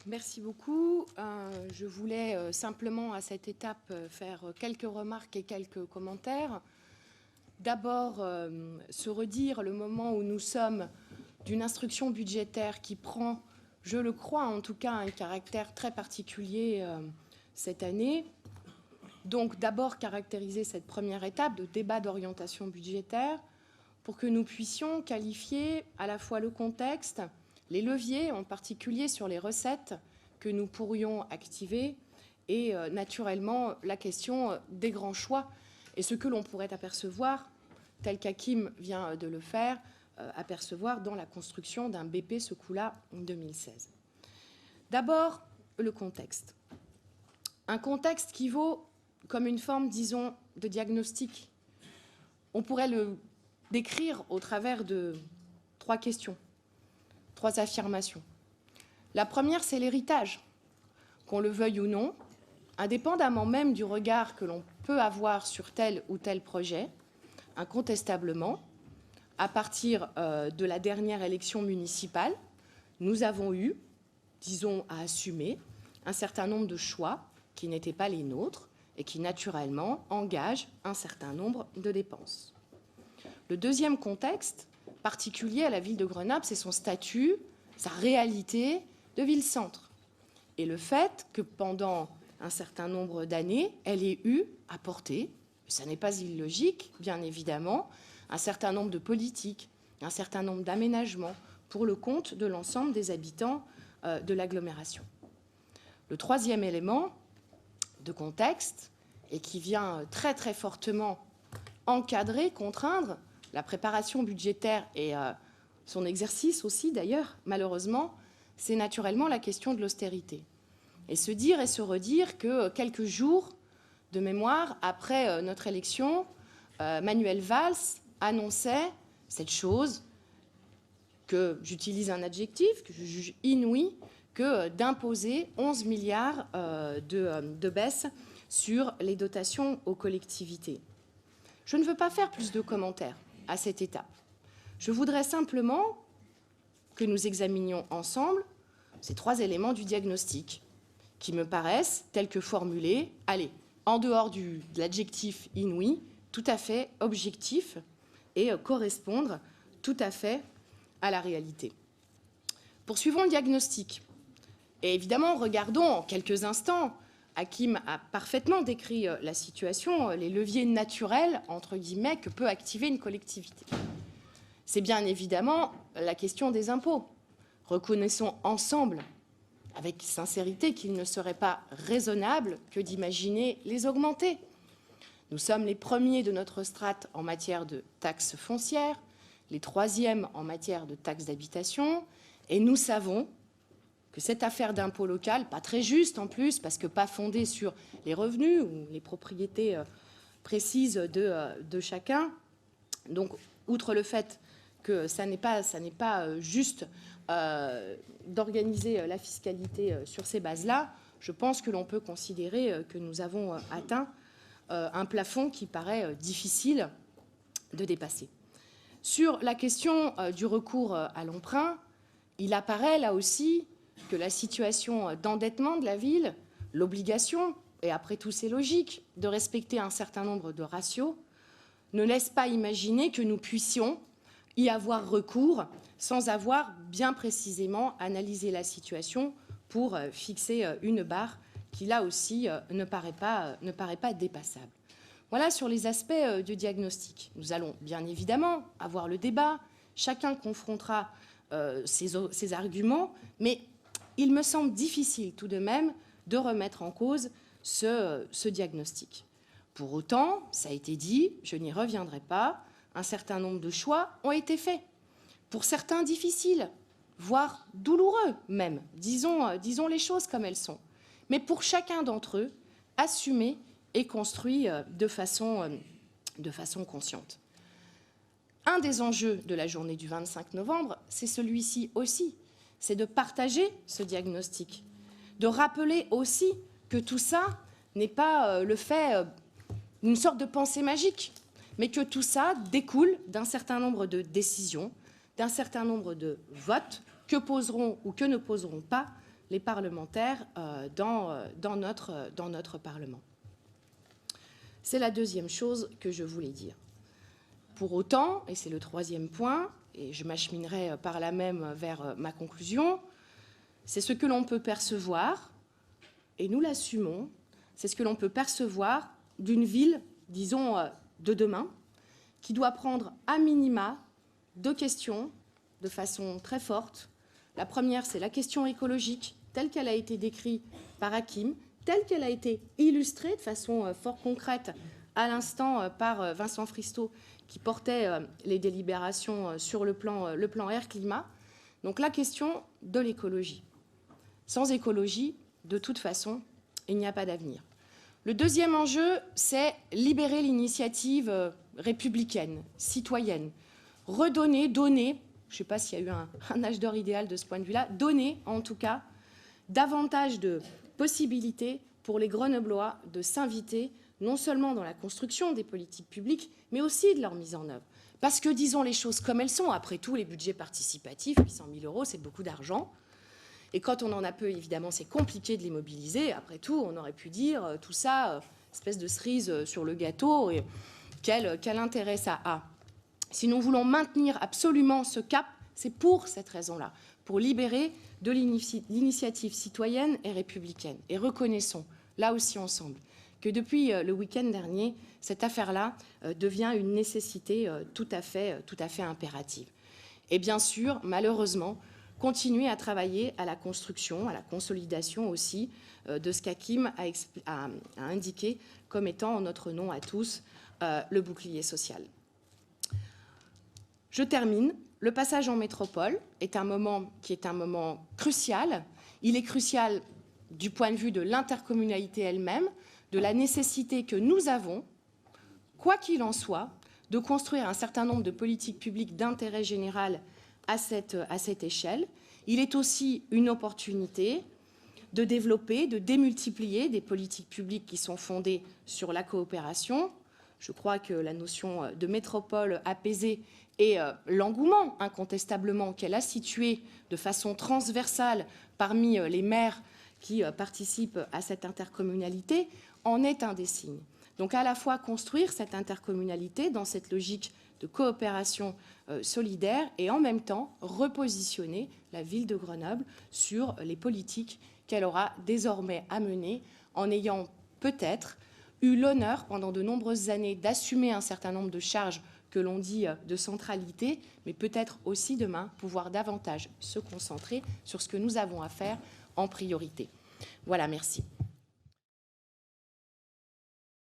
Merci beaucoup. Je voulais simplement à cette étape faire quelques remarques et quelques commentaires. D'abord, se redire le moment où nous sommes d'une instruction budgétaire qui prend, je le crois en tout cas, un caractère très particulier cette année. Donc d'abord caractériser cette première étape de débat d'orientation budgétaire pour que nous puissions qualifier à la fois le contexte, les leviers, en particulier sur les recettes que nous pourrions activer et naturellement la question des grands choix et ce que l'on pourrait apercevoir, tel qu'Hakim vient de le faire, apercevoir dans la construction d'un BP ce coup-là en 2016. D'abord, le contexte. Un contexte qui vaut comme une forme, disons, de diagnostic. On pourrait le décrire au travers de 3 questions, 3 affirmations. La première, c'est l'héritage, qu'on le veuille ou non, indépendamment même du regard que l'on peut avoir sur tel ou tel projet, incontestablement, à partir de la dernière élection municipale, nous avons eu, disons, à assumer un certain nombre de choix qui n'étaient pas les nôtres et qui, naturellement, engagent un certain nombre de dépenses. Le deuxième contexte particulier à la ville de Grenoble, c'est son statut, sa réalité de ville-centre. Et le fait que pendant un certain nombre d'années, elle ait eu à porter, ça n'est pas illogique, bien évidemment, un certain nombre de politiques, un certain nombre d'aménagements pour le compte de l'ensemble des habitants de l'agglomération. Le troisième élément de contexte, et qui vient très très fortement encadrer, contraindre la préparation budgétaire et son exercice aussi d'ailleurs, malheureusement, c'est naturellement la question de l'austérité. Et se dire et se redire que quelques jours de mémoire après notre élection, Manuel Valls annonçait cette chose que j'utilise un adjectif, que je juge inouï, que d'imposer 11 milliards de baisse sur les dotations aux collectivités. Je ne veux pas faire plus de commentaires à cette étape. Je voudrais simplement que nous examinions ensemble ces 3 éléments du diagnostic qui me paraissent, tels que formulés, allez, en dehors de l'adjectif inouï, tout à fait objectif et correspondre tout à fait à la réalité. Poursuivons le diagnostic. Et évidemment, regardons en quelques instants, Hakim a parfaitement décrit la situation, les leviers naturels, entre guillemets, que peut activer une collectivité. C'est bien évidemment la question des impôts. Reconnaissons ensemble, avec sincérité, qu'il ne serait pas raisonnable que d'imaginer les augmenter. Nous sommes les premiers de notre strate en matière de taxes foncières, les 3e en matière de taxes d'habitation, et nous savons que cette affaire d'impôt local, pas très juste en plus, parce que pas fondée sur les revenus ou les propriétés précises de chacun, donc outre le fait que ça n'est pas juste d'organiser la fiscalité sur ces bases-là, je pense que l'on peut considérer que nous avons atteint un plafond qui paraît difficile de dépasser. Sur la question du recours à l'emprunt, il apparaît là aussi que la situation d'endettement de la ville, l'obligation, et après tout c'est logique, de respecter un certain nombre de ratios, ne laisse pas imaginer que nous puissions y avoir recours sans avoir bien précisément analysé la situation pour fixer une barre qui là aussi ne paraît pas dépassable. Voilà sur les aspects du diagnostic. Nous allons bien évidemment avoir le débat, chacun confrontera ses arguments, mais il me semble difficile tout de même de remettre en cause ce diagnostic. Pour autant, ça a été dit, je n'y reviendrai pas, un certain nombre de choix ont été faits. Pour certains difficiles, voire douloureux même, disons les choses comme elles sont. Mais pour chacun d'entre eux, assumés et construits de façon consciente. Un des enjeux de la journée du 25 novembre, c'est celui-ci aussi, c'est de partager ce diagnostic, de rappeler aussi que tout ça n'est pas le fait d'une sorte de pensée magique, mais que tout ça découle d'un certain nombre de décisions, d'un certain nombre de votes que poseront ou que ne poseront pas les parlementaires dans notre Parlement. C'est la deuxième chose que je voulais dire. Pour autant, et c'est le troisième point, et je m'acheminerai par là même vers ma conclusion, c'est ce que l'on peut percevoir, et nous l'assumons, c'est ce que l'on peut percevoir d'une ville, disons, de demain, qui doit prendre à minima 2 questions de façon très forte. La première, c'est la question écologique, telle qu'elle a été décrite par Hakim, telle qu'elle a été illustrée de façon fort concrète à l'instant par Vincent Fristo, qui portait les délibérations sur le plan air-climat. Donc la question de l'écologie. Sans écologie, de toute façon, il n'y a pas d'avenir. Le deuxième enjeu, c'est libérer l'initiative républicaine, citoyenne, redonner, donner, je ne sais pas s'il y a eu un âge d'or idéal de ce point de vue-là, donner en tout cas davantage de possibilités pour les Grenoblois de s'inviter non seulement dans la construction des politiques publiques, mais aussi de leur mise en œuvre. Parce que, disons les choses comme elles sont, après tout, les budgets participatifs, 800 000 €, c'est beaucoup d'argent. Et quand on en a peu, évidemment, c'est compliqué de les mobiliser. Après tout, on aurait pu dire tout ça, espèce de cerise sur le gâteau, et quel intérêt ça a. Si nous voulons maintenir absolument ce cap, c'est pour cette raison-là, pour libérer de l'initiative citoyenne et républicaine. Et reconnaissons, là aussi ensemble, que depuis le week-end dernier, cette affaire-là devient une nécessité tout à fait impérative. Et bien sûr, malheureusement, continuer à travailler à la construction, à la consolidation aussi de ce qu'Hakim a indiqué comme étant en notre nom à tous le bouclier social. Je termine. Le passage en métropole est un moment qui est un moment crucial. Il est crucial du point de vue de l'intercommunalité elle-même, de la nécessité que nous avons, quoi qu'il en soit, de construire un certain nombre de politiques publiques d'intérêt général à cette échelle. Il est aussi une opportunité de développer, de démultiplier des politiques publiques qui sont fondées sur la coopération. Je crois que la notion de métropole apaisée et l'engouement, incontestablement, qu'elle a situé de façon transversale parmi les maires qui participent à cette intercommunalité, en est un des signes. Donc à la fois construire cette intercommunalité dans cette logique de coopération solidaire et en même temps repositionner la ville de Grenoble sur les politiques qu'elle aura désormais à mener en ayant peut-être eu l'honneur pendant de nombreuses années d'assumer un certain nombre de charges que l'on dit de centralité, mais peut-être aussi demain pouvoir davantage se concentrer sur ce que nous avons à faire en priorité. Voilà, merci.